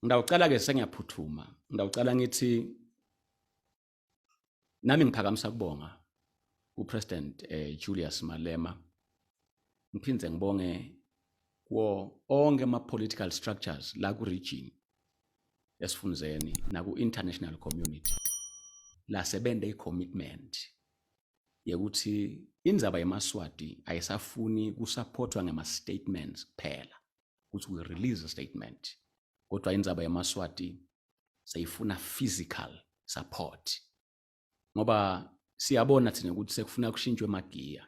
Ngidawucala ke sengiyaphuthuma. Ngidawucala ngithi nami ngiphakamisa kubonga uPresident Julius Malema. Ngiphindze ngibonge kuwo onke ama-political structures la ku-region esifundeni naku-international community la sebende i-commitment yekuthi indzaba yeMaswati ayisafuni kusupportwa ngema-statements kuphela ukuthi we release a statement kodwa indzaba yeMaswati sayifuna physical support ngoba siyabona thina ukuthi sekufuna kushintshwe emagiya.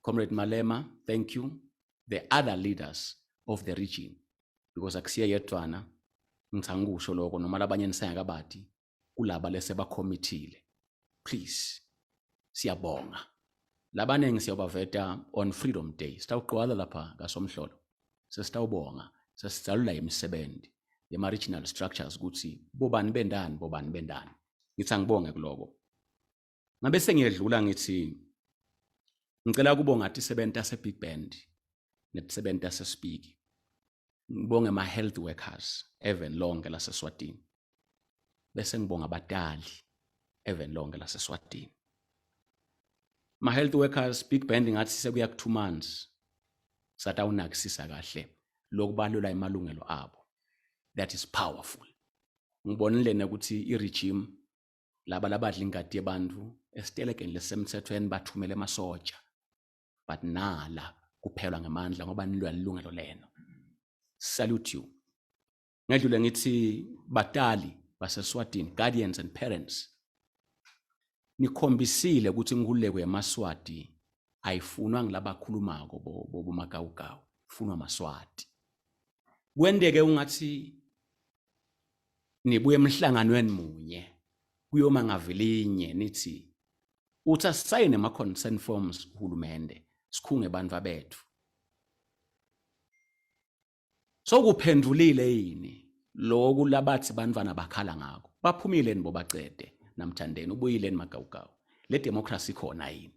Comrade Malema, thank you. The other leaders of the region, because akusiye yedwana ngithangisho lokho noma labanye nisengakabadi kulaba lese bakhomitile. Please siyabonga. Labanengi siyabaveta on Freedom Day. Sitawuqwala lapha ngaSomhlolo. Sesitawubonga, sesicalula imisebenzi yema regional structures ukuthi bobani bendani. Ngithi angibonge kuloko. Ngabe sengiyedlula ngithi ngicela kubonga athi sebenta se Big Band nesebenta se Speak. Ngibonge ma health workers even lonke la seSwatini. Bese ngibonga abatali even lonke la seSwatini. Ma health workers Big Band ngathi sekuya ku 2 months satawunakisisa kahle lokubalula imalungelo abo. That is powerful. Ngibonile ukuthi iregime laba labadla ingadi yabantu esitelekeni lesemthethweni bathumele emasotsha but nala kuphelwa ngamandla ngoba nilwa ilungelo leno. Salute you. Ngedlule ngithi batali baseSwatini, guardians and parents, nikhombisile ukuthi inkululeko yeMaswati ayifunwa ngilabakhulumako bobo makawukawu, ifunwa Maswati. Kwendeke ungathi nibuye emhlanganweni munye kuyoma ngavelinye nithi uthi asayine ama consent forms uhulumende sikhunge bantu abethu. So kuphendulile yini lokhu labathi bantwana bakhala ngako baphumile nibo bacede namthandeni ubuyile magawugawu le democracy khona yini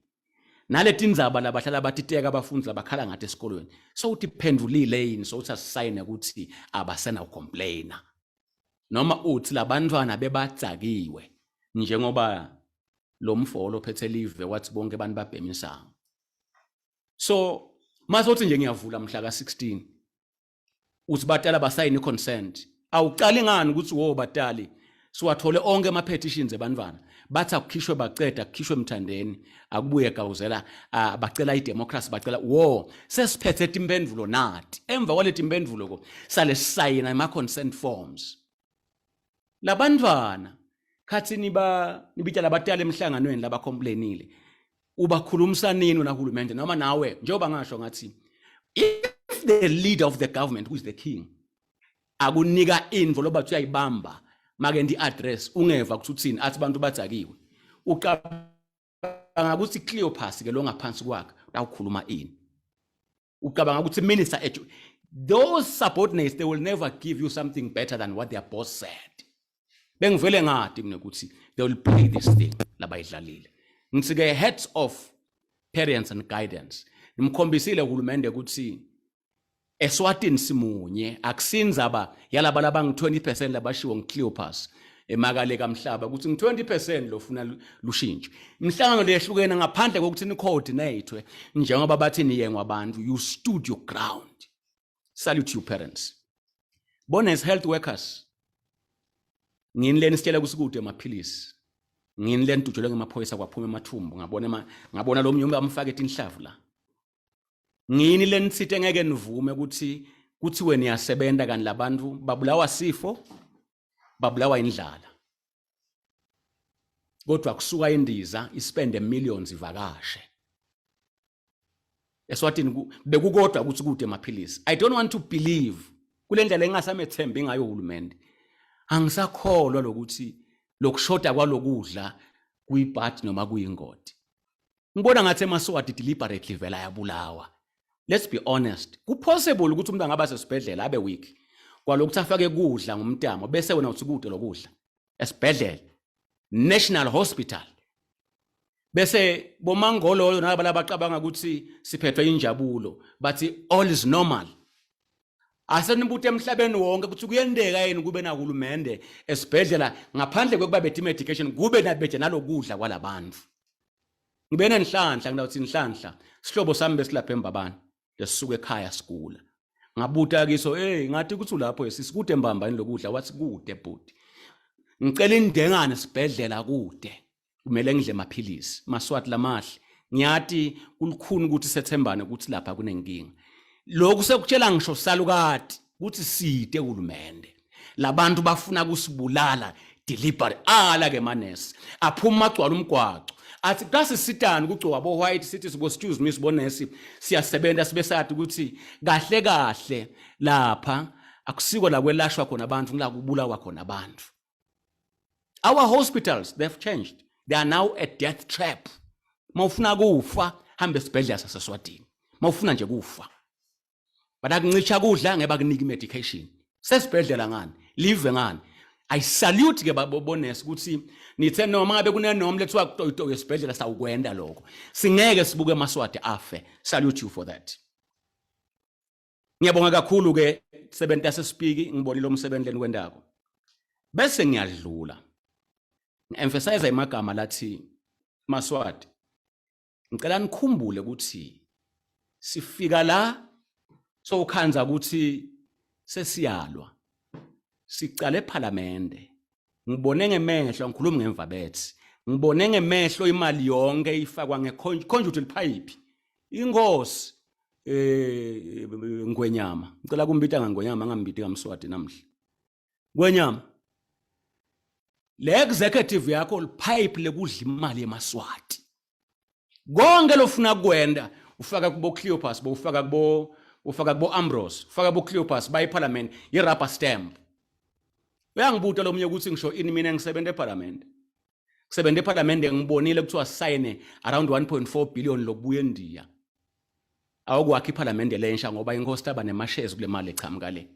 naleti indzaba labahlala batiteka abafundi labakhala ngathi esikolweni so uthi phendulile yini so uthi asayine ukuthi abasena ucomplaina noma uthi labantwana bebatsakiwe njengoba lo mfolo phethe live wathi bonke abantu babhemisango. So masothi nje ngiyavula mhla ka16 uthi batala basayine consent awuqali ngani ukuthi wo batali siwathole onke ama petitions ebantwana bathi akukhishwe baceda kukhishwe emthandeni akubuye Gawzela bacela idemocracy bacela wo sesiphethe impendulo nathi emva kwalethi impendulo ko sale sayina ama consent forms labantwana khathi nibitya labatali emhlanganweni laba complainile ubakhulumisa nini nahulumende noma nawe njengoba ngasho ngathi if the leader of the government who is the king akunika info loba uyayibamba make ndi address ungeva ukuthi uthini athi bantu bathakiwe ucabanga ukuthi Cleopas ke lo ngaphansi kwakhe awukhuluma ini ucabanga ukuthi minister those subordinates they will never give you something better than what their boss said. Bengivele ngadi mina ukuthi they will play this thing labayidlalile. Ngithi ke heads of parents and guidance nimkhombisile uhulumende ukuthi eSwatini simunye akusinzaba yalaba labangu 20% labashiwo ngiCleopas emakale kaMhlaba ukuthi ngi20% lofuna lushintshe. Imhlangano lehlukene ngaphandle kokuthi ni coordinate njengoba bathi niye ngabantu you stood your ground. Salute you parents. Bonus health workers. Ngini leni sitshela kusikude amaphilisi. Ngini leni tujule ngemaphoyisa kwaphuma emathumbu ngabona lo mnyumba amfake inhlavu la. Ngini leni sithi ngeke nivume ukuthi kuthiwe niyasebenza kanti labantu babulawa sifo babulawa indlala. Kodwa kusuka indiza ispende millions ivakashe. Eswatini bekukodwa ukuthi kude amaphilisi. I don't want to believe kulendlela engasamethembi ngayo uhulumende. Angisakholwa lokuthi lokushoda kwalokudla kuyibhathi noma kuyingodi. Ngibona ngathi eMaswati deliberately vela yabulawa. Let's be honest. Kupossible ukuthi umuntu angaba sesibhedlela abe weak. Kwalokuthi afake kudla ngomntamo bese wena uthi kude lokudla. Esibhedlela National Hospital. Bese bomangolo nalabo labaqabanga ukuthi siphethwe injabulo bathi all is normal. Asenibuthe emhlabeni wonke ukuthi kuyendeka yini kube nahulumende esibhedlela ngaphandle kokuba bethi medication kube nabeje nalokudla kwalabantu. Ngibe nenhlanhla ngawuthi inhlanhla sihlobo sami besilapha embabani lesisuka ekhaya sigula. Ngabuta kiso ngathi kuthi lapho sisikude embambani lokudla wathi kude bhuti. Ngicela indengane sibhedlela kude. Kumele ngidle amaphilisi maswati lamahle. Ngiyathi kulukhuni ukuthi sethembane ukuthi lapha kunenkinga. Lokhu sekutshela ngisho salukati ukuthi side uhulumende. Labantu bafuna kusibulala deliberate ala ke manesi. Aphuma agcwala umgwaco. Athi kasi sitani kugcoba bo white sithi sibo excuse me sibonesi siyasebenza sibe sathi ukuthi kahle kahle lapha akusiko la kwelashwa khona abantu ngila kubulawa khona abantu. Our hospitals they've changed. They are now a death trap. Mawufuna kufa hambe esibhedlela saseSwatini. Mawufuna nje kufa. Badakuncisha kudla ngeba kunika medication. Sesibhedlela ngani? Live ngani? I salute ke babonesi ukuthi nithe noma ngabe kunenom lethiwa kutoyito yesibhedlela sawukwenda lokho. Singeke sibuke emaswati afe. Salute you for that. Ngiyabonga kakhulu ke sebenza sespeak ngibonile umsebenzi leni kwendako. Bese ngiyadlula. Emphasize imagama lathi maswati. Ngicela nikhumbule ukuthi sifika la so ukhanza ukuthi sesiyalwa. Sicale eParliament. Ngibone ngemehlo ngikhuluma ngemva bethi. Ngibone ngemehlo imali yonke ifakwa ngeconduit pipe. Ingosi Ngwenyama. Ngicela kumbita ngangwenyama ngambiti kaMswati namhla. Ngwenyama. Le executive yakho lipipe lekudla imali yemaswati. Konke lofuna kwenda ufaka kubo Cleopas, ufaka kubo Ambrose, ufaka kubo Cleopas by Parliament ye-rubber stamp. Uyangibuta lo mnye ukuthi ngisho ini mina ngisebenza eParliament. Ngisebenza eParliament ngibonile kuthiwa sign around 1.4 billion lokubuya eNdiya. Awukwakha iParliament lensha ngoba inkosi taba nemashares kule mali echamuka le.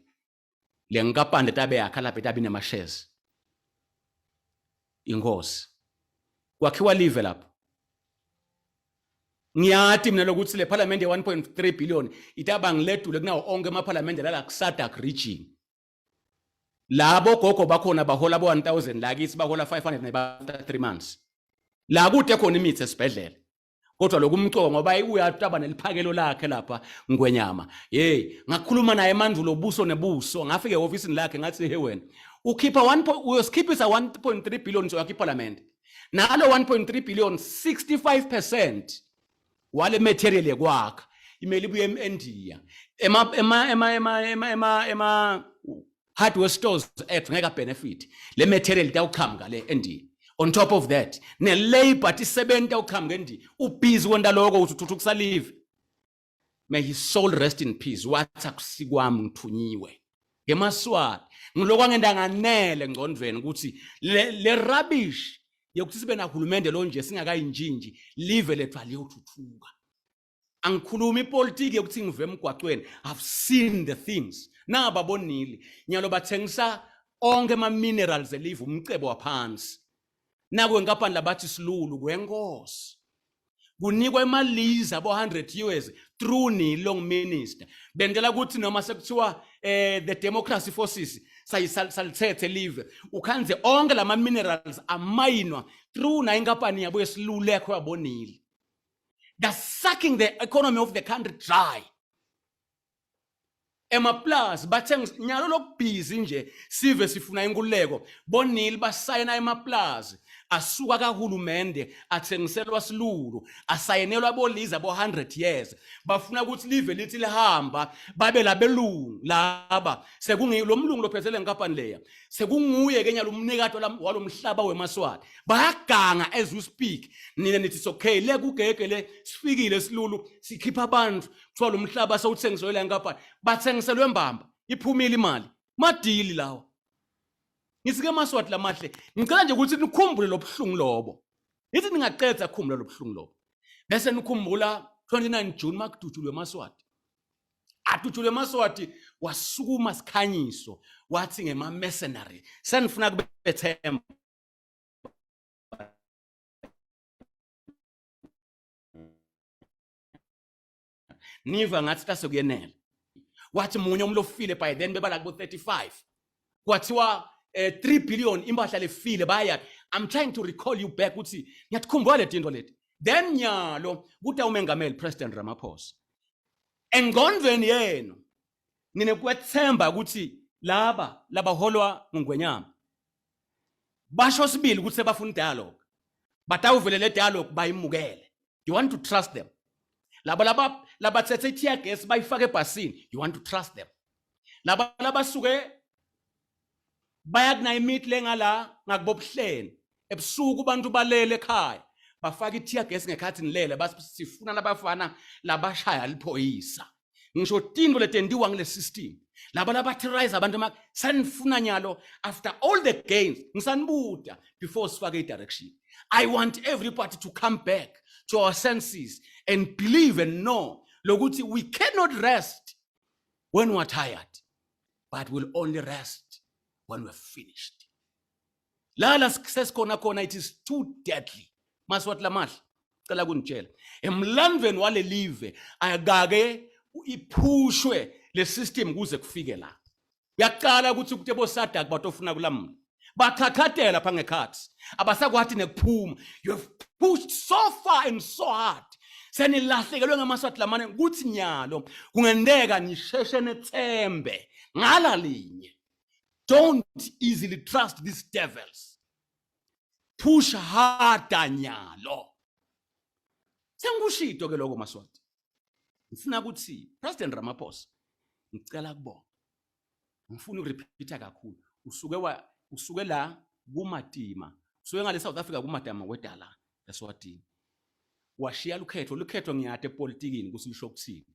Le ngikapande tabe yakha lapha tabe nemashares. Inkosi. Kwakhiwa live lapho. Ngiyathi mina lokuthi le Parliament ye 1.3 billion itaba ngiledule kunawo onke amaParliament la kuSadak region. Labo gogo bakhona bahola bo 1000 la kithi bahola 500 neba 3 months. La kude khona imithi esibhedlela. Kodwa lokumcoka ngoba uyataba neliphakelo lakhe lapha Ngwenyama. Ngakhuluma naye mandulo buso nebuso ngafike eofisini lakhe ngathi wena ukhipha uyosikhiphisa 1.3 billion yakhe iParliament. Nalo 1.3 billion 65% wale material yekwakha imeli ibuye eNdiya ema hardware stores ngeke benefit le material itawuqhamuka le eNdiya. On top of that ne labor tisebenta uqhamuka eNdiya ubhizi kwenda lokho uthuthuka live. May his soul rest in peace. Wathi akusikwami ngithunyiwe ngemaswati ngilokwa ngenda nganele ngcondweni ukuthi le rubbish yokuthi sibe nahulumende lo nje singakayinjinji live lethu aliyothuthuka. Angikhuluma ipolitiki yokuthi ngive emgwaqweni. I've seen the things. Naba bonile nyalo bathengisa onke ama minerals elive umcebo waphansi. Nakwe ngaphandle labathi silulu kwenkosi. Kunikwa imaliza abo 100 years through ni long minister. Bendela ukuthi noma sekuthiwa the democracy forces sayisalithethe live ukhanze onke lama minerals amayinwa through na inkampani yabo yesilulu ekho yabonile. They're sucking the economy of the country dry. Emaplus bathenga nyalo lokubhizi nje sive sifuna inkululeko bonile basayina emaplus asuka kahulumende athengiselwa silulu asayinelwa boliza bo 100 years bafuna ukuthi live lithi lihamba babe labelungu laba sekungilo mlungu lophethele nkampani leya sekunguye ke nyalo umnikati walomhlaba wemaswati bayaganga as we speak nina nithi it's okay le kugegele sifikile silulu sikhipha abantu kuthiwa lo mhlaba sewuthengiselwe la nkampani bathengiselwe embamba iphumile imali madili lawa. Ngisike maswati lamahle ngicela nje ukuthi nikhumbule lobuhlungu lobo. Nithi ningaqedza ukukhumbula lobuhlungu lobo. Bese nikhumbula 29 June makudutshulwe maswati. Adutshulwe maswati wasukuma sikhanyiso wathi ngema mercenary. Senifuna kubethemba. Niva ngathi tasekuyenela. wathi munye umlo file by then bebala ku 35 kwathiwa 3 billion impahla lefile baya. I'm trying to recall you back ukuthi ngiyakukhumbula le tinto leti. Then nyalo kuthi umengameli President Ramaphosa engqondweni yenu nine kwethemba ukuthi laba holwa ngongwenyama basho sibili ukuthi sebafuna dialogue batawuvele le dialogue bayimukele. You want to trust them. Laba tsethe tear gas bayifake ebhasini, you want to trust them. Laba suke bayakuna imit lengala ngakubobuhleni ebusuku abantu balele ekhaya bafaka i-tear gas ngekhathi nilele basifuna labafana labashaya liphoyisa. Ngisho tinto letendiwa ngile system laba terrorize abantu sanifuna nyalo after all the gains ngisanibuda before sifake direction. I want everybody to come back to our senses and believe and know lokuthi we cannot rest when we're tired, but we'll only rest when we're finished. Lala success kona it is too deadly. Maswat lamahla cela kunitshela emlandweni wale live ayagage iphushwe le system kuze kufike la. Uyaqala ukuthi kutebo sadak batofuna kulamla bakhakhathela pha ngekhathi abasakwathi nekuphuma. You have pushed so far and so hard senilahlekelwe ngamaswathi lamane ukuthi nyalo kungendeka nisheshe nethembe ngala linye. Don't easily trust these devils. Push harder nyalo. Sengushito ke lokho maswathi. Ngifuna ukuthi President Ramaphosa ngicela kubona. Ngifuna ukurepeata kakhulu. Usuke la kumatima. Usuke ngale South Africa kumadama wedala eSwatini. Washiya lukhetho ngiyade epolitikini kusilisho ukuthini.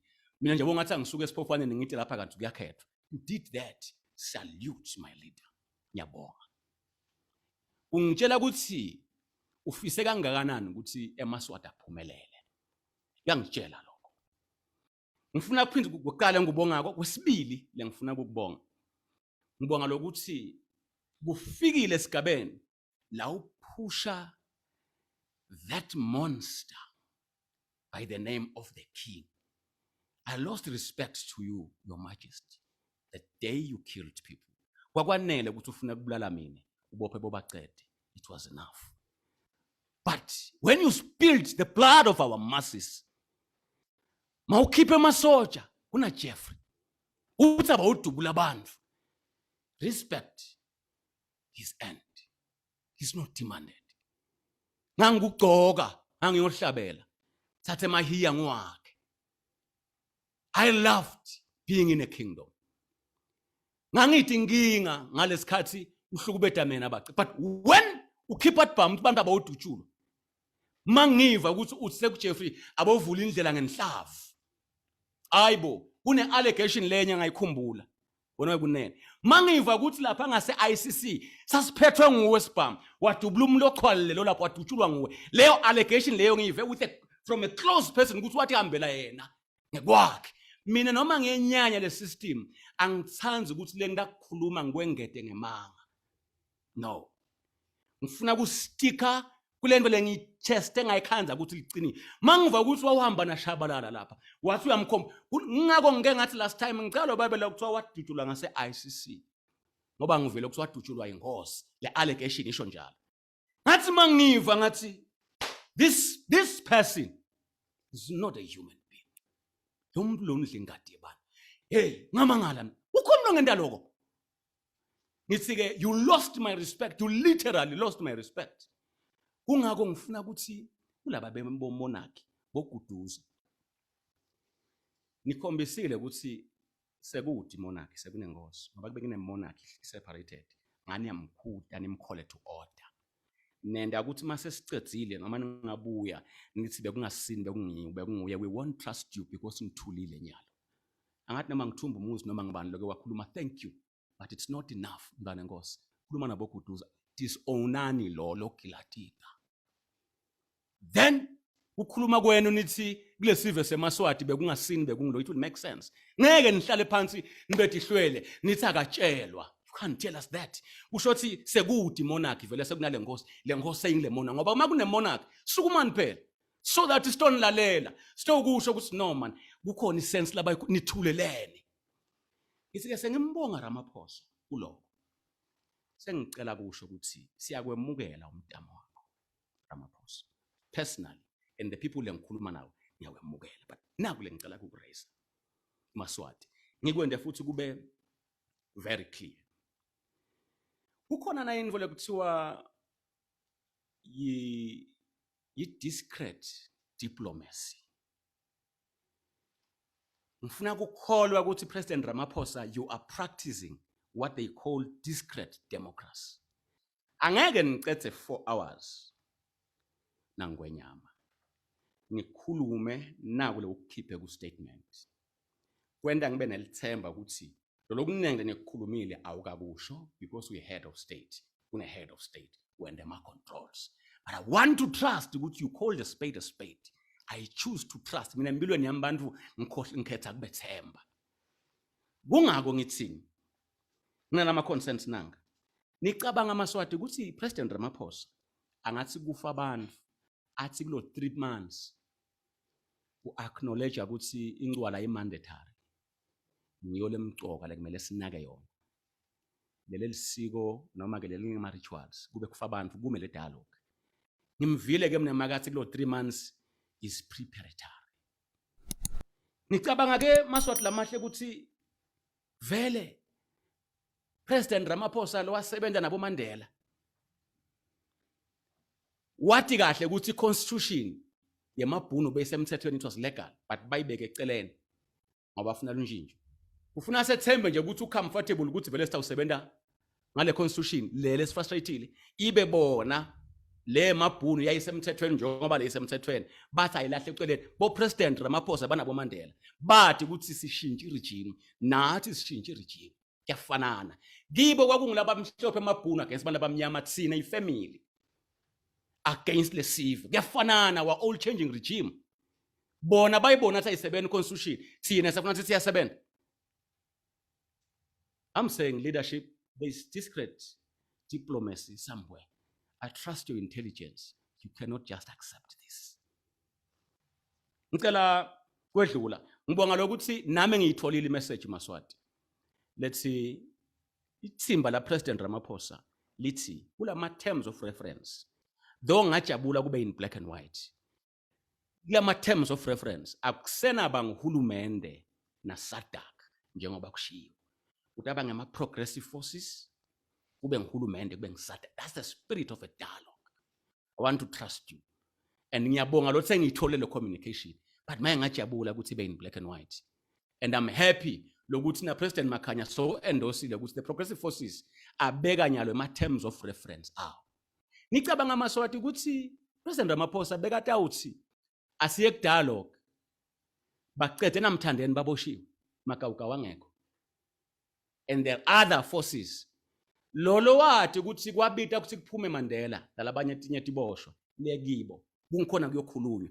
Mina nje bongathi angisuke esiphofaneni ngithi lapha kanti kuyakhethwa. You did that. Salute my leader. Ngiyabonga. Ungitshela ukuthi ufise kangakanani ukuthi eMaswati aphumelele. Uyangitshela lokho. Ngifuna kuphinda ukuqala ngubonga kwesibili lengifuna ukubonga. Ngibonga lokuthi kufikile esigabeni la uphusha that monster by the name of the king. I lost respect to you, Your Majesty, the day you killed people. Kwakwanele ukuthi ufuna kubulala mina ubophe bobaqede. It was enough. But when you spilled the blood of our masses, mawukhiphe masoja kuna Jeffrey uthi abawudubula abantu. Respect his end. He's not demanded. Ngangugcoka ngangiyohlabela thathe mahiya ngwakhe. I loved being in a kingdom. Ngangithi inkinga ngalesikhathi uhlukubeda mina baci. But when ukhipha abantu abawudutshulo mangiva ukuthi utse ku Jeffrey abovula indlela ngenhlavu. Ayibo kune allegation lenye ngayikhumbula. Wona kunene. Mangiva ukuthi lapha ngase ICC sasiphethwe nguwe sibham. Wadubula umlokhwale lo lapho wadutshulwa nguwe. Leyo allegation leyo ngive with from a close person ukuthi wathi hambela yena ngekwakhe. Mina noma ngenyanya le system angithanzi ukuthi le ngidakukhuluma ngikwengede ngemanga. No. Ngifuna kustika kulento lengichest engayikhanza ukuthi liqinile. Mangiva ukuthi wawuhamba nashabalala lapha. Wathi uyamkhomba. Ngingako ngeke ngathi last time ngicela babela ukuthiwa wadutshulwa ngase ICC. Ngoba ngivele ukuthi wadutshulwa inkosi. Le allegation isho njalo. Ngathi mangiva ngathi this person is not a human being. Umuntu lo ndle ngade bani. Hey, ngamangala. Ukhona ngenda lokho. Ngithi ke you lost my respect. You literally lost my respect. Kungako ngifuna ukuthi kulaba bemonarchy boguduza nikhombisile ukuthi sekuthi monarchy sekunengosi ngoba kube kune monarchy separated ngani yamkhuda nimkhole to order nenda ukuthi mase sicedzile noma ningabuya nithi bekungasini bekunguye we won't trust you because ngithulile nyalo angathi noma ngithumba umuzi noma ngibani lokho wakhuluma thank you but it's not enough ngane nkosi khuluma naboguduza disownani lo gilatika. Then ukhuluma kwenu nithi kulesive seMaswati bekungasini bekungilo. It will make sense. Ngeke nihlale phansi nibethi hlwele nithi akatshelwa. You can't tell us that. Kushothi sekuthi monarchy vele sekunale nkosi. Le nkosi seyingile monarchy ngoba uma kune monarchy sukumani phela. So that iston lalela. Sitokusho ukuthi no man kukhona isense laba nithulelene. Isike sengimbonga Ramaphosa kuloko. Sengicela kusho ukuthi siyakwemukela umntamo wakho Ramaphosa personally, and the people lengikhuluma nawo ngiyakwemukela, but naku lengicela ukuraise Maswati ngikwende futhi kube very clear. Kukhona na info lekuthiwa yi-discreet diplomacy. Ngifuna ukukholwa ukuthi President Ramaphosa, you are practicing what they call discreet democracy. Angeke ngicethe 4 hours nangwenyama ngikhulume naku lokukhiphe ku statement. Kwenda ngibe nelithemba ukuthi lokunenge nekukhulumile awukakusho because we head of state, une head of state when the controls. But I want to trust ukuthi you call the spade a spade. I choose to trust. Mina empilweni yami bantu ngikhetha kubethemba. Kungako ngithini? Nginama consents nanga. Nicabanga amaswati ukuthi President Ramaphosa angathi kufa abantu athi kulo 3 months acknowledge ukuthi ingcwala imandatory. Ngiyo lemcoka lekumele sinake yona. Leli lisiko noma ke leli ngema rituals kube kufa abantu kume le dialogue. Ngimvile ke mina makathi kulo 3 months is preparatory. Nicabanga ke maswati lamahle ukuthi vele President Ramaphosa lo wasebenza nabo Mandela wathi kahle ukuthi constitution yemabhunu beyisemthethweni, it was legal, but bayibeke eceleni ngoba bafuna lunjinjo. Ufuna sethembe nje ukuthi ucomfortable ukuthi vele sitawusebenza ngale constitution lele sifrustrated ibe bona le mabhunu yayisemthethweni njengoba leyisemthethweni bathi ayilahle eceleni. Bo President Ramaphosa banabo Mandela bathi ukuthi sishintshe regime, nathi sishintshe regime kuyafanana. Kibo kwakungilaba mhlophe emabhunu against abantu abamnyama, thina ifamily against lesive kuyafanana, wa all changing regime. Bona bayibona athi ayisebenza constitution, thina sifuna ukuthi siyasebenza. I'm saying leadership, there is discreet diplomacy somewhere. I trust your intelligence. You cannot just accept this. Ngicela kwedlula ngibonga lokuthi nami ngiyitholile message Maswati. Let's see, ithimba la President Ramaphosa lithi kulama terms of reference, though ngajabula kube in black and white, kulama terms of reference akusena bangihulumende na SADC njengoba kushiwo. Kutaba ngama progressive forces kube ngihulumende kube ngisada. That's the spirit of a dialogue. I want to trust you, and ngiyabonga lo sengiyithole le communication, but maye ngajabula ukuthi be in black and white, and I'm happy lokuthi na President Makhanya so endorsile ukuthi the progressive forces abeka nyalo ema terms of reference awo. Ngicabanga Maswati ukuthi President Ramaphosa bekade awuthi asiye ku dialogue baqede namthandeni baboshiwe makawuka wangekho, and there are other forces lolo wathi ukuthi kwabita ukuthi kuphume Mandela lalabanye tinye tibosho lekibo kunkhona kuyokhulunywa.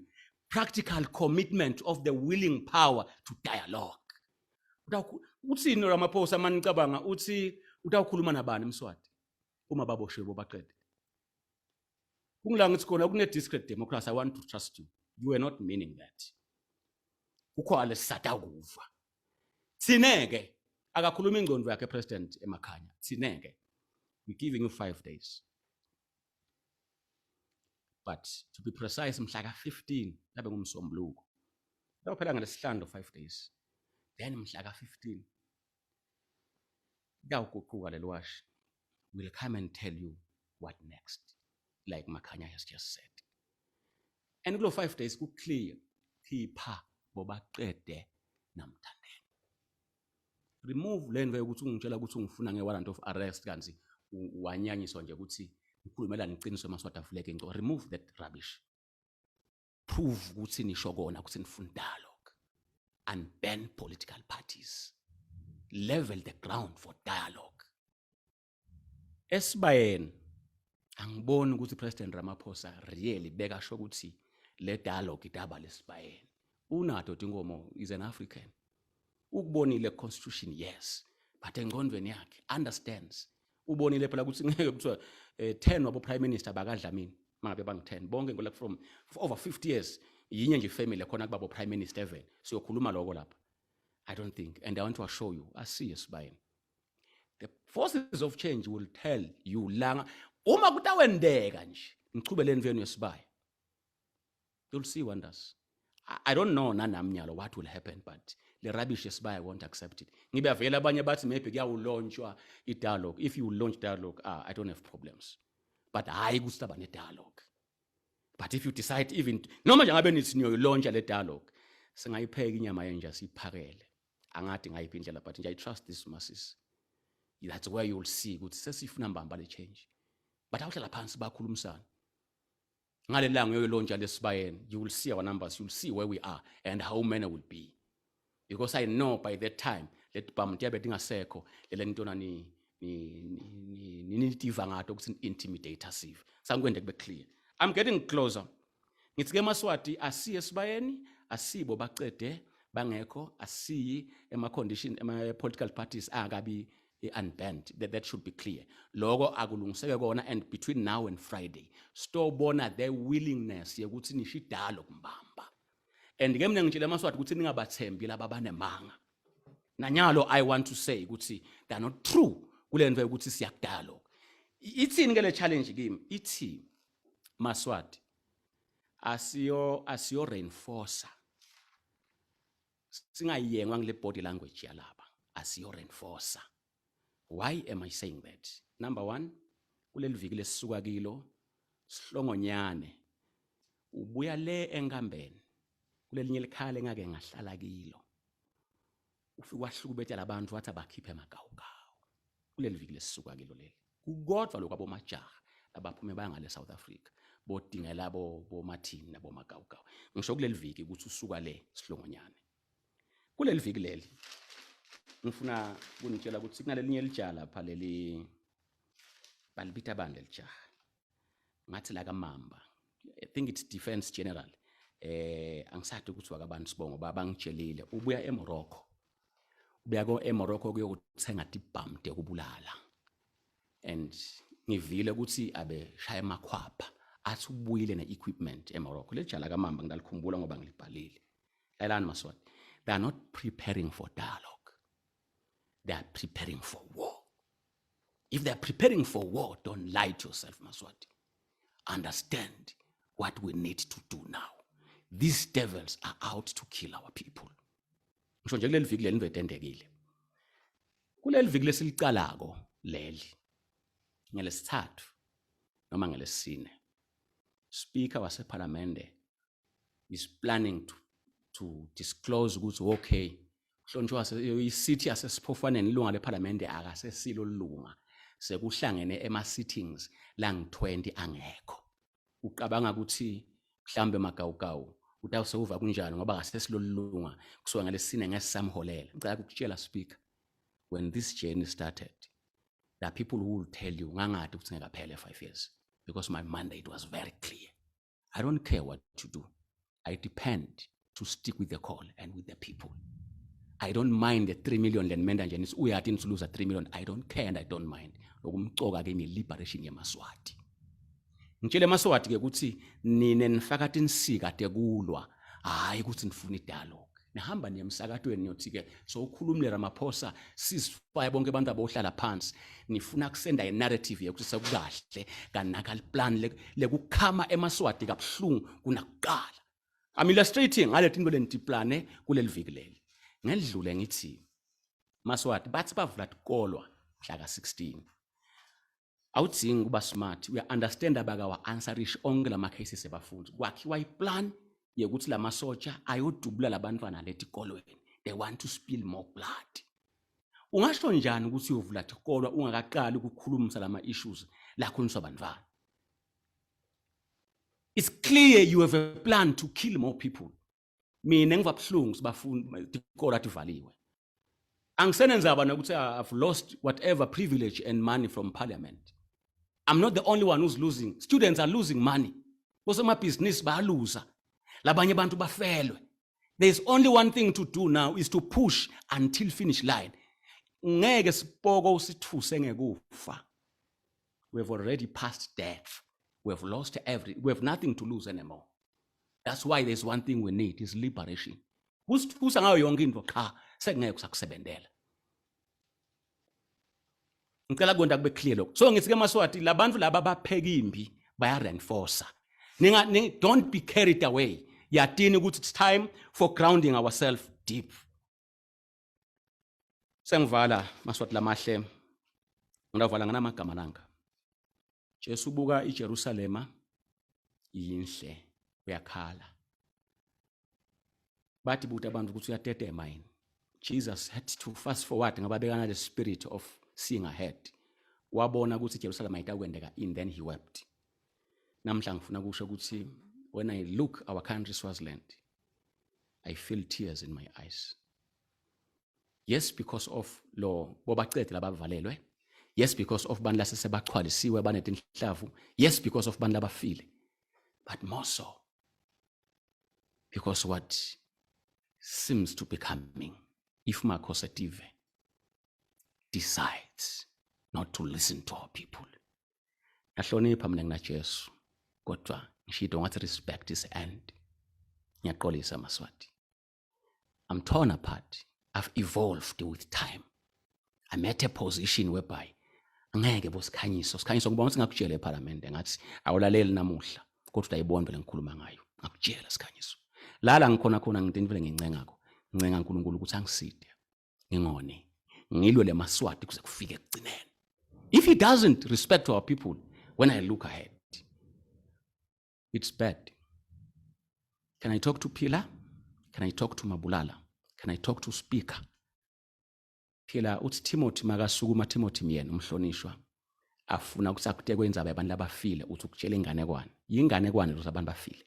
Practical commitment of the willing power to dialogue. Uthini Ramaphosa manje ngicabanga uthi utawukhuluma nabani Mswati uma baboshiwe bobaqede? Kungila ngithi khona kune discreet democracy. I want to trust you. You are not meaning that. Ukhwale sisata kuva. Tsineke akakhuluma ingcondo yakhe President Emakhanya. Tsineke. We're giving you 5 days. But to be precise, mhla ka 15 labe ngumsombuluko. Laphela ngelesihlanu 5 days. Then mhla ka 15 dawuguquka lelwashi. We'll come and tell you what next, like Makhanya has just said. And kulo 5 days ku clear phipha bobaqede namthandeni. Remove le nto yokuthi ungitshela ukuthi ungifuna ngewarrant of arrest kanzi wanyanyiswa nje ukuthi ukhulumela neqiniso eMaswati afuleke into. Remove that rubbish. Prove ukuthi nisho kona ukuthi nifuna dialogue and ban political parties. Level the ground for dialogue. Esibayeni angiboni ukuthi President Ramaphosa really beka sho ukuthi le dialogue idaba lesibayeni. Unato Dingomo is an African. Ukubonile constitution, yes, but engqondweni yakhe understands. Ubonile phela ukuthi ngeke kuthiwa 10 wabo prime minister bakadlamini mangabe bang 10 bonke ngola from for over 50 years yinye nje family khona kubabo prime minister even siyokhuluma lokho lapha. I don't think. And I want to assure you, I see Simelane. The forces of change will tell you, langa, uma kutawendeka nje, ngichubele emveni wesibaya. You'll see wonders. I don't know nanamnyalo what will happen, but the rubbish Simelane won't accept it. Ngibe avela abanye bathi maybe kuyawulaunchwa i-dialogue. If you launch dialogue, I don't have problems. But hayi kusaba ne-dialogue. But if you decide even, noma nje ngabe nithi niyoyilontsha le dialogue, singayipheka inyama yenja siyiphakele. Angathi ngayiphi indlela, but nje I trust these masses. That's where you'll see ukuthi sesifuna mbamba le change. But awuhlala phansi bakhulumisana. Ngale langa yoyilontsha le Simelane, you will see our numbers, you'll see where we are and how many will be. Because I know by that time, let bamntu yabe dingasekho lele ntona ni nitiva ngato ukuthi intimidate asive. Sangikwende kube clear. I'm getting closer. Ngithi ke Maswati asiye Simelane, asibo bacede bangekho, asiyi condition political parties angabi unbanned. That should be clear. Logo akulungiseke kona, and between now and Friday, stobona their willingness yokuthi nisho dialogue mbamba. And ke mina ngitshela Maswati ukuthi ningabathembi laba banemanga. Nanyalo I want to say ukuthi they are not true kule nto ukuthi siya dialogue. Ithini ke le challenge kimi? Ithi Maswati asiyo reinforcer. Singayengwa ngile body language yalaba. Asiyo reinforcer. Why am I saying that? Number one, kuleli viki lesisuka kilo sihlongonyane ubuya le enkambeni kulelinye likhale engake ngahlala kilo. Ufika wahlukubetha labantu wathi abakhiphe emagawugawu. Kuleli viki lesisuka kilo leli. Kukodwa lokho abomajaha abaphume bayangale South Africa bodingela bomathini nabomagawugawu. Ngisho kuleli viki ukuthi usuka le sihlongonyane. Kuleli viki leli ngifuna kunitshela ukuthi kunalelinye lijala pha leli balibita bande lijaha. Ngathi la kaMamba. I think it's defense general. Angisathi ukuthi wakabantu sibongo bangitshelile ubuya eMorocco. Ubuya eMorocco kuyokuthenga tibhamte kubulala. And ngivile ukuthi abe shaya emakhwapha athi ubuyile ne-equipment eMorocco. Le jala kaMamba ngidalikhumbula ngoba ngilibhalile. Lalani Maswati. They are not preparing for dialogue. They are preparing for war. If they are preparing for war, don't lie to yourself, Maswati. Understand what we need to do now. These devils are out to kill our people. Ngisho nje kuleli viki leli nivetendekile. Kuleli viki lesiliqalako leli. Ngelesithathu noma ngelesine. Speaker waseParliament is planning to disclose ukuthi okay, hlonjwa isithi yasesiphofaneni ilunga leParliament akasesilo lunga. Sekuhlangene ema-sittings lang-20 angekho. Uqabanga ukuthi mhlambe magawugawu utawuseuva kunjani ngoba akasesilolunga kusuka ngalesine ngesamholela. Ngicela ukutshela speaker, when this journey started, there are people who will tell you ngangade ukuthi ngekaphele 5 years, because my mandate was very clear. I don't care what you do. I depend to stick with the call and with the people. I don't mind the 3 million lenmenda nje nisi uyathi to lose 3 million. I don't care and I don't mind. Lokumcoka ke mi liberation yeMaswati. Ngitshele Maswati ke ukuthi nine nifaka insika tekulwa hayi ukuthi nifuna idialogue. Nihamba niyemsakatweni niyothi ke so ukhulumile Ramaphosa ceasefire bonke abantu abohlala phansi nifuna kusenda i-narrative yokuthi sekukahle kanaka plan lekukhama eMaswati kabuhlungu kunakuqala. I'm illustrating ngale tinto lentiplane kuleli viki leli. Ngedlule ngithi Maswati bathi bavula tikolwa mhla ka-16. Awudzingi kuba smart, we understand abakawa answerish onke lama cases ebafundi. Kwakhiwa iplan yokuthi lama soja ayodubula labantwana letikolweni. They want to spill more blood. Ungasho njani ukuthi uyovula tikolwa ungakaqali ukukhulumisa lama issues la khulunyiswa bantwana? It's clear you have a plan to kill more people. Mina ngivabhlungu sibafundi tikolwa tivaliwe. Angisenenzaba nokuthi I've lost whatever privilege and money from parliament. I'm not the only one who's losing. Students are losing money. Bosoma business bayaluza. Labanye bantu bafelwe. There's only one thing to do now is to push until finish line. Ngeke sipoko usithuse ngekufa. We have already passed death. We have lost we have nothing to lose anymore. That's why there's one thing we need is liberation. Kusa ngayo yonke into cha sekungeke kusakusebenzela. Ngicela konke kube clear lokho. So ngithi ke Maswati labantu laba bapheka imbi baya reinforce. Don't be carried away. Yatini ukuthi it's time for grounding ourselves deep. Sengivala Maswati lamahle. Ngidavala nganamagama nanga. Jesu buka iJerusalema yinhle uyakhala. Bathi buthi abantu ukuthi uyatetema yini. Jesus had to fast forward ngoba bekana the spirit of seeing ahead. Wabona ukuthi iJerusalem ayitakwendeka in, then he wept. Namhla ngifuna kusho ukuthi when I look our country Swaziland, I feel tears in my eyes. Yes, because of lo bobacede labavalelwe. Yes, because of bantu lasesebachwalisiwe banetinhlavu. Yes, because of bantu labafile. But more so because what seems to be coming if Makosative decides not to listen to our people. Nahlonipha mina nginaJesu kodwa ngishido ngathi respect is end. Ngiyaqolisa Maswati. I'm torn apart. I've evolved with time. I'm at a position whereby angeke bosikhanyiso ngibona ukuthi ngakutshela eParliament ngathi awulaleli namuhla kodwa uyayibona vele ngikhuluma ngayo. Ngakutshela sikhanyiso. Lala ngikhona khona ngintini vele ngincengako. Ncenga uNkulunkulu ukuthi angiside. Ngingone. Ngilwe le Maswati kuze kufike ekugcineni. If he doesn't respect our people when I look ahead, it's bad. Can I talk to Pila? Can I talk to Mabulala? Can I talk to Speaker? Pila uthi Timothy makasukuma Timothy myena umhlonishwa afuna ukuthi akutekwe indzaba yabantu abafile uthi ukutshela inganekwane. Yinganekwane lo zabantu bafile.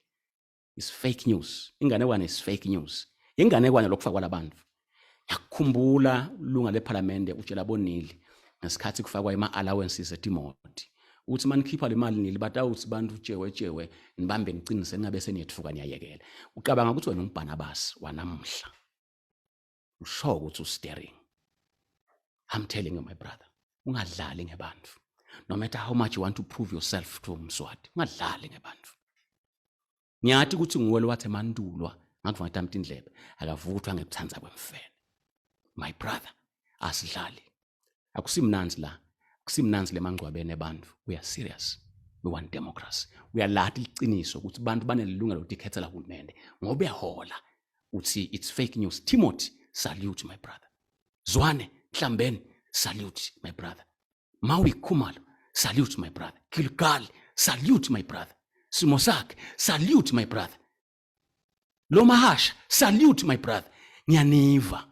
It's fake news. Inganekwane is fake news. Inganekwane lokufaka kwalabantu. Yakukhumbula lunga leParliament utshela bonili ngesikhathi kufakwa ima-allowances eTimothy. Uthi manikhipha le mali nili batawuthi bantu ujewe nibambe ngicinise ningabe seniyethuka niyayekela. Ucabanga ukuthi wena umbhanabasi wanamhla. Usho ukuthi usteering. I'm telling you my brother, ungadlali ngebantu. No matter how much you want to prove yourself to Mswati, ungadlali ngebantu. Ngiyathi ukuthi nguwele wathi mandulwa ngakuvanga tamti indlebe akavuthwa ngekuthanza kwemfene. My brother, asidlali. Akusimnanzi la. Akusimnanzi lemangcwabene abantu. We are serious. We want democracy. We are lathi iqiniso ukuthi abantu banelilungelo lokukhethela uhulumende. Ngoba uyahola uthi it's fake news. Timothy, salute my brother. Zwane, Hlambeni, salute my brother. Maui Kumalo, salute my brother. Kilgali, salute my brother. Simosak, salute my brother. Lomahasha, salute my brother. Nyaniva.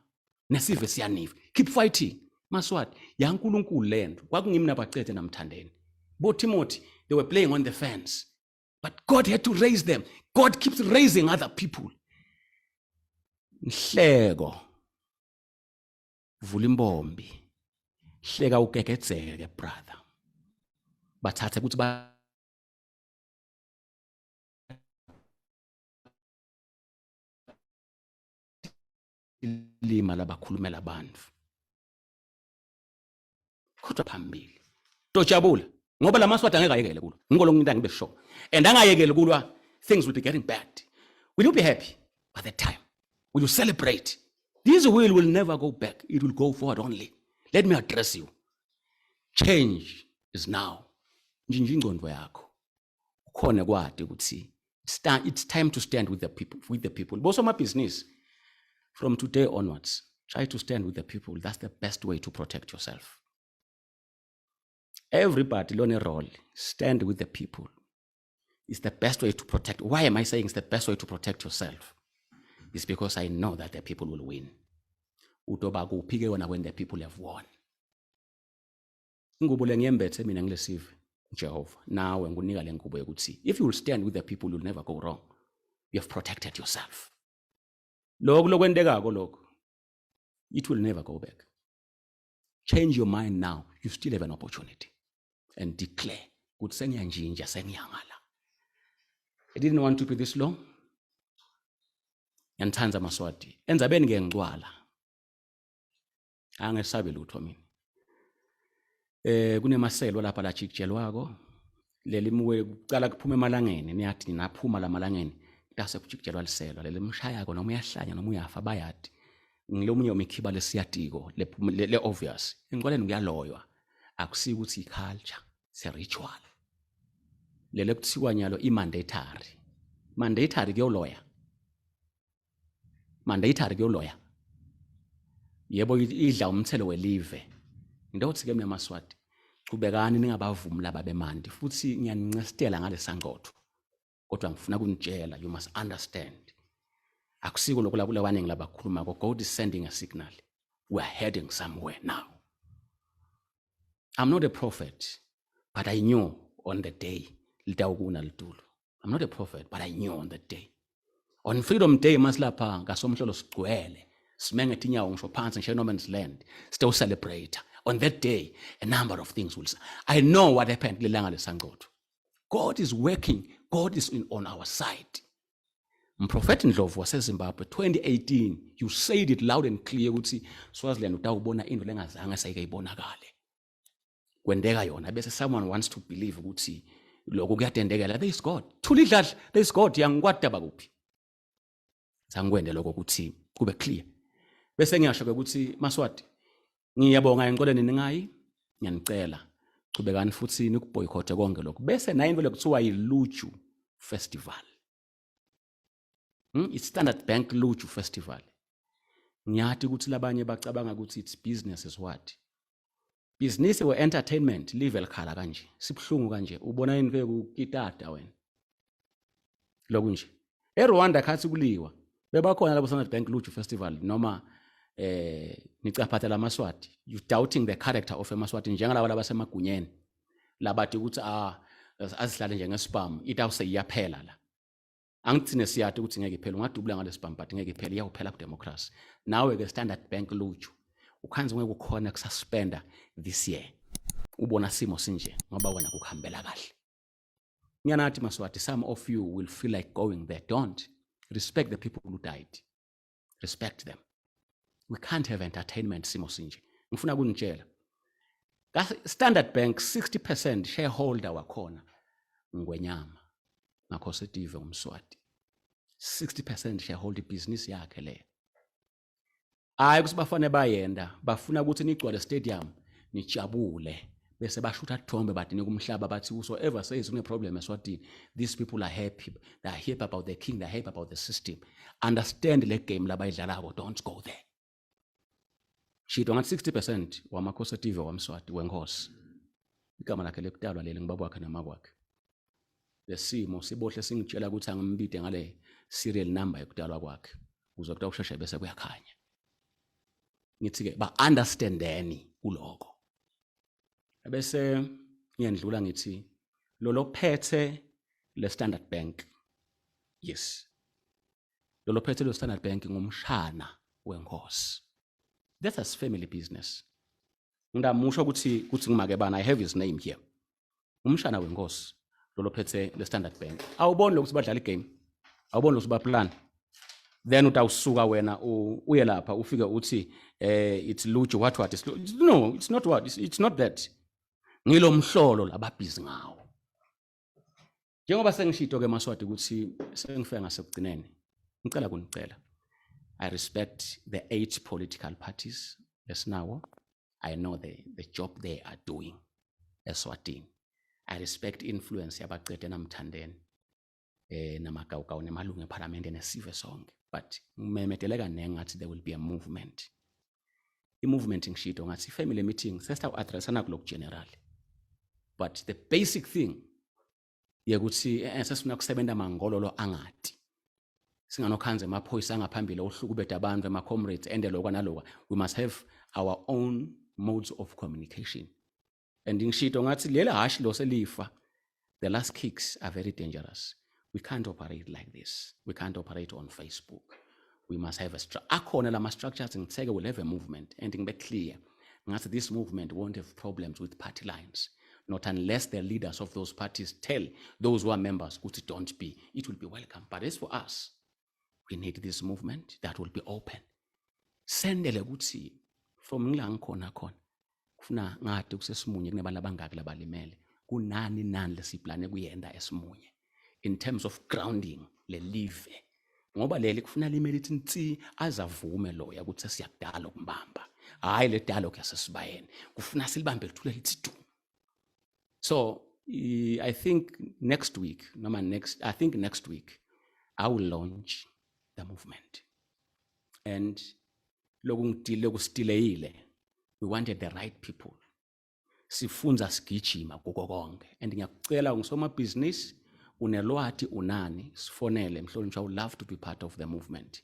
Nesive siyaniva. Keep fighting. Maswati, yankulunkulu lento. Kwakungimi nabacede namthandeni. Bo Timothy, they were playing on the fence. But God had to raise them. God keeps raising other people. Nhleko. Vula imbombi. Hleka ukekedzeke brother. Bathathe ukuthi lima labakhulumela abantu. Kodwa phambili. Tojabula. Ngoba la Maswati angeke ayekele kulo. Ngikho lonke into angibe sure. And angayekele kulwa, things will be getting bad. Will you be happy by that time? Will you celebrate? This will never go back. It will go forward only. Let me address you. Change is now. Njinji ingqondo yakho. Ukhona kwade ukuthi it's time to stand with the people. Both of my business from today onwards, try to stand with the people. That's the best way to protect yourself. Everybody learn a role. Stand with the people. It's the best way to protect. Why am I saying it's the best way to protect yourself? It's because I know that the people will win. Utoba kuphike wona when the people have won. Ingubo lengiyembethe mina ngilesive Jehovah. Nawe ngunika le ngubo yokuthi if you will stand with the people you'll never go wrong. You have protected yourself. Lokho lokwendekako lokho. It will never go back. Change your mind now. You still have an opportunity. And declare, ukuthi sengiyanjinja sengiyangala. I didn't want to be this long. Yantanza Maswati. Enzabeni ngengcwala. Angesabe lutho mina. Kunemaselo lapha la chikujelwako. Leli muwe kuqala kuphume emalangeni, niyathi ninaphuma la malangeni. Bese kujikelwa liselo. Leli mshaya ko noma uyahlanya noma uyafa bayadi. ngilomunye umikhiba lesiyatiko le obvious engcoleni kuyaloywa akusiki ukuthi iculture it's a ritual lele kuthiwa nyalo mandatory kuyoloya yebo idla umthelo welive into othi ke mina Maswati chubekani ningabavumi laba bemandi futhi ngiyanincestela ngalesanqotho kodwa ngifuna kunitshela you must understand akusiko lokulabula abaningi labakhuluma God is sending a signal we are heading somewhere now. I'm not a prophet but I knew on the day litawukuna litulu. I'm not a prophet but I knew on the day on Freedom Day masilapha ngasomhlolo sigcwele simengethe inyawo ngisho phansi ngisho no man's land still celebrate on that day a number of things will I know what happened lilanga lesanqotho. God is working, God is on our side. Prophet Ndlovu waseZimbabwe 2018 you said it loud and clear ukuthi Swaziland utawubona into lengazange sayikayibonakale kwendeka yona bese someone wants to believe ukuthi lokho kuyatendekela there is God thulidladla there is God yangikwataba kuphi sangikwende lokho ukuthi kube clear bese ngiyasho ukuthi Maswati ngiyabonga enqoleni ningayi ngiyanicela chubekani futhi nikuboycott konke lokho bese nayo into lekuthiwa yiLuju Festival. It's Standard Bank Luju Festival. Ngiyathi ukuthi labanye bacabanga ukuthi it's business is what? Business or entertainment level khala kanje. Sibhlungu kanje. Ubona yini ke kukitata wena? Lokhu nje. eRwanda khathi kuliwa. Bebakhona labo Standard Bank Luju Festival noma nicaphatha la Maswati. You doubting the character of a Maswati njengalabo labasemagunyeni. Labathi ukuthi azihlale njengespam itawuse iyaphela la. Angithine siyathi ukuthi ngeke iphele ungadubula ngale spam but ngeke iphele iyawuphela ku democracy nawe ke Standard Bank Luju ukhanze ngeke ukukhona kususpenda this year ubona simo sinje ngoba wena kukhambela kahle ngiyanathi Maswati some of you will feel like going there don't respect the people who died respect them we can't have entertainment simo sinje ngifuna kunitshela Standard Bank 60% shareholder wakhona ngwenyama Makhosetive umswati 60% shareholder business yakhe le hayi kusibafane bayenda bafuna ukuthi nigcwale stadium nijabule bese bashutha thombe badini kumhlaba bathi whosoever says une problem eSwatini these people are happy they are happy about the king they are happy about the system understand le game labayidlalako don't go there shito ngathi 60% wamakhosetive wamswati wenkosi igama lakhe lekutalwa leli ngibaba wakhe namakwakhe lesimo sibohle singitshela ukuthi angimbide ngale serial number yokudalwa kwakhe uzwe kuthi ukusheshe bese kuyakhanya ngithi ke ba understandeni kuloko bese ngiyandlula ngithi lo lophethe le Standard Bank yes lo lophethe le Standard Bank ngumshana wenkosi that is family business ngidamusho ukuthi ngimake bana I have his name here umshana wenkosi lolophethe le Standard Bank awuboni lokuthi badlala igame awuboni lokuthi baplan then utawusuka wena uye lapha ufike uthi it's Luju what is no it's not what it's not that ngilo mhlolo lababhizi ngawo njengoba sengishito ke Maswati ukuthi sengifika ngasekugcineni ngicela kunicela I respect the 8 political parties esinawo I know the job they are doing eSwatini I respect influence yabacede namthandeni namagawugawu nemalungu eParliament nesive sonke but ngimemeteleka nengathi there will be a movement movement ngishito ngathi family meeting sesta addressana kulok general but the basic thing yekuthi sesifuna kusebenta mangololo angati singanokhanze emaphoyisa angaphambili ohlukubeda abantu ema comrades ende lokwa nalokwa we must have our own modes of communication and ngishito ngathi lele hash lo selifa the last kicks are very dangerous we can't operate like this we can't operate on Facebook we must have akhona lama structures ngitheke will have a movement and ngibe clear ngathi this movement won't have problems with party lines not unless the leaders of those parties tell those who are members ukuthi don't be it will be welcome but as for us we need this movement that will be open sendele ukuthi from ngila ngikhona khona kufuna ngade kusesimunye kunabantu abangaki labalimele kunani nani lesiplane kuyenda esimunye in terms of grounding le live ngoba leli kufuna limele ithi nsi azavume loya ukuthi siyakudala ukumbamba hayi le dialogue yasesibayeni kufuna silibambe lithule lithi du. So I think next week I will launch the movement. And loku stileyile, we wanted the right people. Sifunza sigijima kuko konke. And ngiyakucela ngisomabhizinisi unelwati unani sifonele mhlonishwa, I would love to be part of the movement.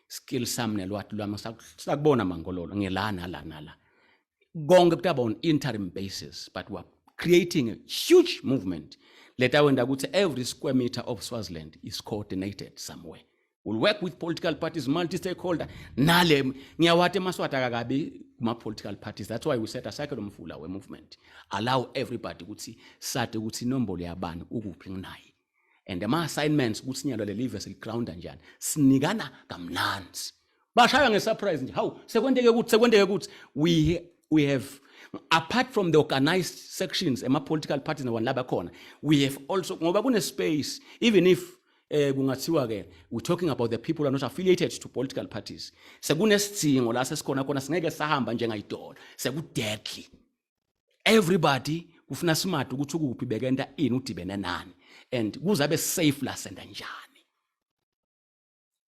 Skill sami nelwati lwami sakubona mangololo ngelana la. Konke kutaba on interim basis, but we are creating a huge movement. Later when ukuthi every square meter of Swaziland is coordinated somewhere. We'll work with political parties, multi-stakeholder. Nale ngiyawate maswata kakabi kuma political parties. That's why we set aside umfula we movement. Allow everybody ukuthi sate ukuthi inombolo yabani ukuphi nginayi. And the assignments ukuthi nyalo le leave ground njani. Sinikana kamnanzi. Bashaya ngesurprise nje. How sekwendeke ukuthi we have, apart from the organized sections ema political parties nawanlaba khona, we have also ngoba kune space, even if kungathiwa ke we're talking about the people who are not affiliated to political parties, sekunesidingo la sesikhona khona singeke sahamba njengayidolo, sekudeadly. Everybody kufuna smart ukuthi ukuphi bekenta ini udibene nani and kuzabe safe la senda njani.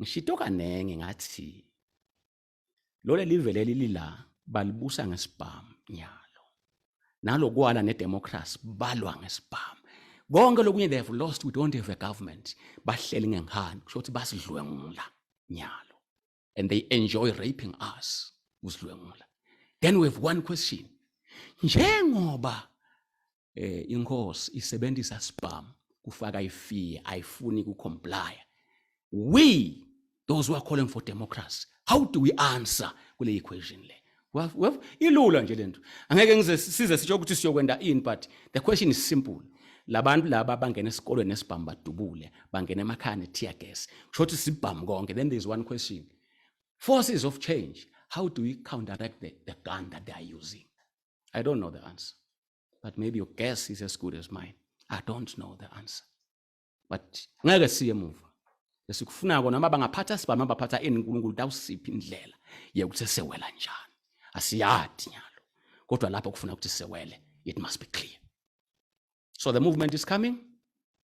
Ngishito kanenge ngathi lole live leli lila balibusa ngesibhamu nyalo. Nalokwala nedemocracy balwa ngesibhamu. Konke lokunye they have lost, we don't have a government. Bahleli ngengihani kusho ukuthi basidlwengula nyalo. And they enjoy raping us usidlwengula. Then we have one question. Njengoba inkosi isebenzisa spam kufaka ifee ayifuni kucomply. We, those who are calling for democracy, how do we answer kule equation le? Ilula nje lento. Angeke ngize size sitsho ukuthi siyokwenda in, but the question is simple. Labantu laba bangena esikolweni nesibhamu badubule, bangena emakhaya tear gas. Kusho ukuthi sibhamu konke. Then there's one question. Forces of change, how do we counteract the gun that they are using? I don't know the answer. But maybe your guess is as good as mine. I don't know the answer. But ngeke siye muva. Lesikufuna kona mabangaphatha sibhamu abaphatha uNkulunkulu tawusiphi indlela yokuthi sewela njani. Asiyadi nyalo. Kodwa lapho kufuna ukuthi sewele, it must be clear. So the movement is coming,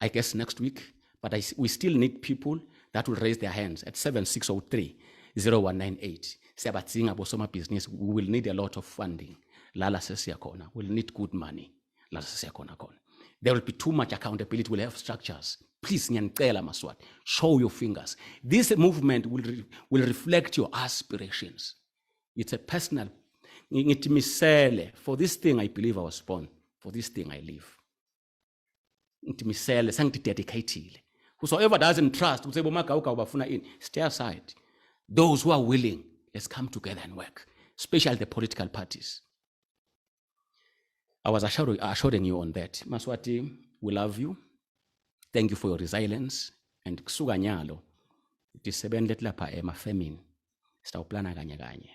I guess next week, but we still need people that will raise their hands at 7603-0198. Siyabatsinga bosoma business, we will need a lot of funding. Lala sesiyakona, we'll need good money. Lala sesiyakona kona. There will be too much accountability, we'll have structures. Please, nyanicela maswati, show your fingers. This movement will reflect your aspirations. It's a personal, ngitimisele, for this thing I believe I was born, for this thing I live. Ngitimisele, sangidedicatile. Whosoever doesn't trust, stay aside. Those who are willing, let's come together and work, especially the political parties. I was assuring you on that. Maswati, we love you. Thank you for your resilience. And kusuka nyalo, tisebenzele lapha emafemini, sitawuplana kanye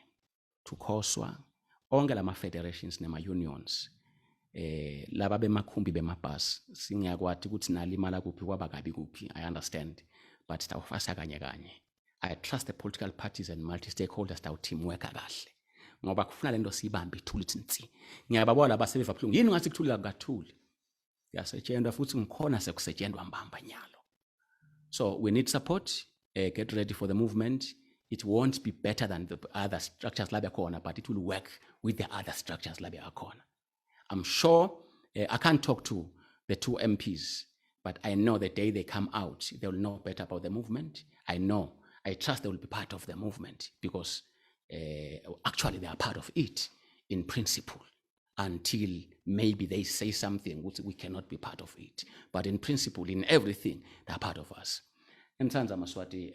tukhoswa onke lama federations nema unions laba bemakhumbi bemabhasi singiyakwati ukuthi nalimala kuphi kwaba kabi kuphi. I understand, but sitawufasa kanye I trust the political parties and multi-stakeholders that teamwork kahle ngoba kufuna lento sibambe ithuli tsinsi. Ngiyababona labasebeva buhlungu yini ngathi kuthula kathuli yasetshenzwa futhi ngikhona sekusetshenzwa mbamba nyalo. So we need support. Get ready for the movement. It won't be better than the other structures labe khona, but it will work with the other structures labe khona. I'm sure I can't talk to the two MPs, but I know the day they come out, they will know better about the movement. I trust they will be part of the movement because actually they are part of it in principle until maybe they say something which we cannot be part of it. But in principle, in everything, they are part of us. Emthanza Maswati,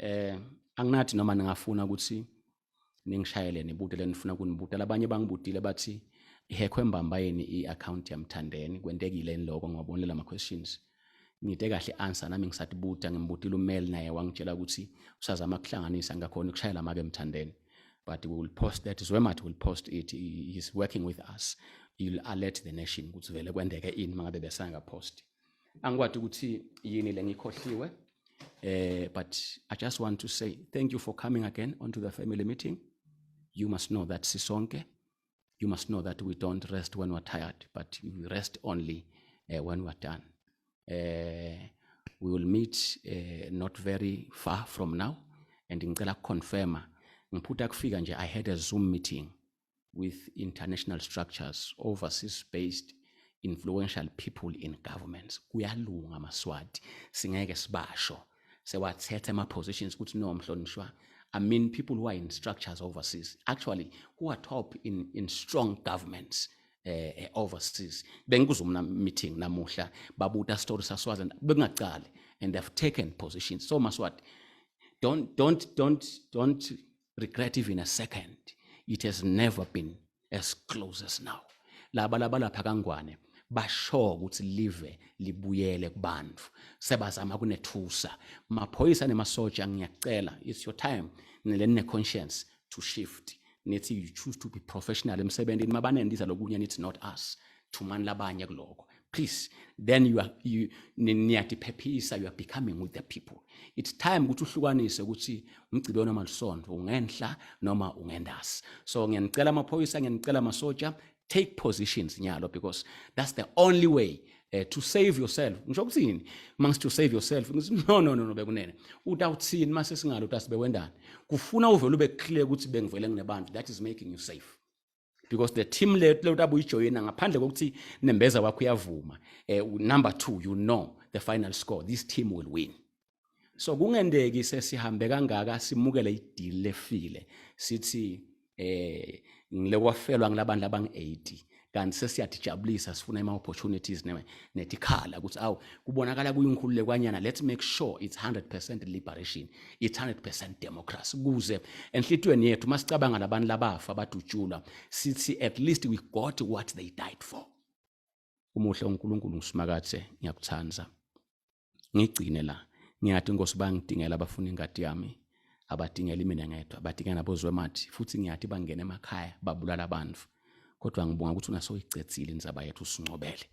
anginathi noma ningafuna ukuthi ningishayele nibutele nifuna kunibutela abanye bangibudile bathi ihekwe mbambayeni i-account yamthandeni kwentekile lokho ngibonela ama questions ngite kahle answer nami ngisathi buta ngimbutile umail naye wangitshela ukuthi usazama ukuhlanganisa ngakhona ukushayela make emthandeni, but we will post that. Zwemat will post it. He is working with us. He will alert the nation ukuthi vele kwendeke ini mangabe besanga post. Angikwati ukuthi yini le ngikhohliwe. But I just want to say thank you for coming again onto the family meeting. You must know that sisonke. You must know that we don't rest when we're tired, but we rest only when we're done. We will meet not very far from now, and ngicela confirm ngiphutha kufika nje I had a Zoom meeting with international structures, overseas-based influential people in governments. Kuyalunga maswati singeke sibasho sewathethe ama-positions ukuthi no mhlonishwa. I mean people who are in structures overseas, actually who are top in strong governments overseas. Bengikuzumna meeting namuhla babuta story saswazi bengacali, and they've taken positions. So maswati, don't regret even a second. It has never been as close as now. Laba lapha kangwane basho ukuthi live libuyele kubantu sebazama kunethusa maphoyisa nemasoja. Ngiyacela, it's your time nilene conscience to shift. Nithi you choose to be professional emsebenzini mabanendiza lokunye, and it's not us thumani labanye kuloko. Please, then you niyatiphephisa, you are becoming with the people. It's time ukuthi uhlukanise ukuthi umgcibe noma lisonto ungenhla noma ungendasi. So ngiyanicela amaphoyisa, ngiyanicela amasoja, take positions nyalo, because that's the only way to save yourself. Ngisho ukuthini mangisi to save yourself? No bekunene utawuthini mase singalo utasibe wendani kufuna uvele ube clear ukuthi bengivele nginebantu. That is making you safe, because the team lethu utabuyijoyina ngaphandle kokuthi nembeza wakho uyavuma. Number 2, you know the final score, this team will win. So kungendeki sesihambe kangaka simukele ideal lefile sithi ngilekwafelwa ngilabantu abangu-80 kanti sesiyatijabulisa sifuna ama-opportunities netikhala ukuthi awu kubonakala kuyinkhululekanyana. Let's make sure it's 100% liberation, it's 100% democracy, kuze enhlitweni yethu masicabanga labantu labafa badutshulwa sithi at least we got what they died for. Umuhle uNkulunkulu ngisimakathe, ngiyakuthanza. Ngigcine la ngiyathi Nkosi bangidingela abafuna ingadi yami, abadingela mina ngedwa, abadingela nabozwemathi, futhi ngiyathi bangena emakhaya babulala abantu. Kodwa ngibonga ukuthi unasoyicetsile inzaba yethu usingcobele.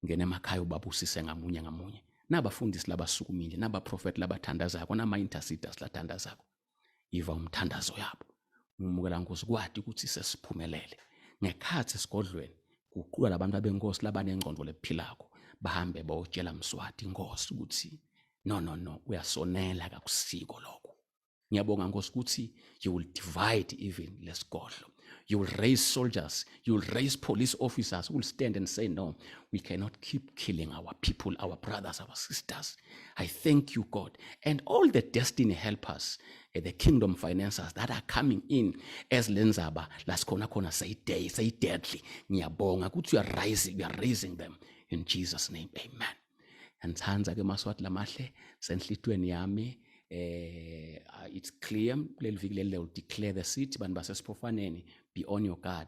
Ngena emakhaya ubabusise ngamunye ngamunye. Nabafundisi labasukumile, nabaprofeti labathandazako, nama-interceders lathandazako. Yiva umthandazo yabo. Ngimukela Nkosi kwadi ukuthi sesiphumelele. Ngekhathi esigodlweni kuqula labantu abenkosi labanengqondo lephilako bahambe bayotshela Mswati Nkosi ukuthi no uyasonela kakusiko lokho. Ngiyabonga Nkosi ukuthi you will divide even lesigodlo. You will raise soldiers, you will raise police officers who will stand and say, no, we cannot keep killing our people, our brothers, our sisters. I thank you, God. And all the destiny helpers, the kingdom financiers that are coming in as lenzaba, las kona say deadly. Ngiyabonga ukuthi you are raising them in Jesus' name. Amen. And hanza ke maswati lamahle senhlitweni yami. It's clear, will declare the seat, but be on your guard,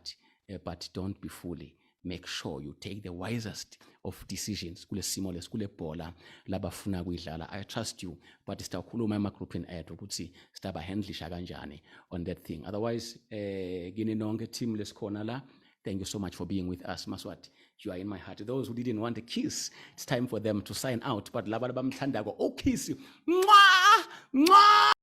but don't be fully. Make sure you take the wisest of decisions. I trust you, but sitakhuluma emagroupini ethu ukuthi sitabahandlisha kanjani on that thing. Otherwise, gini nonke team lesikhona la. Thank you so much for being with us, Maswati. You are in my heart. Those who didn't want a kiss, it's time for them to sign out. But laba bamthandako, oh kiss you. Mwah! Mwah!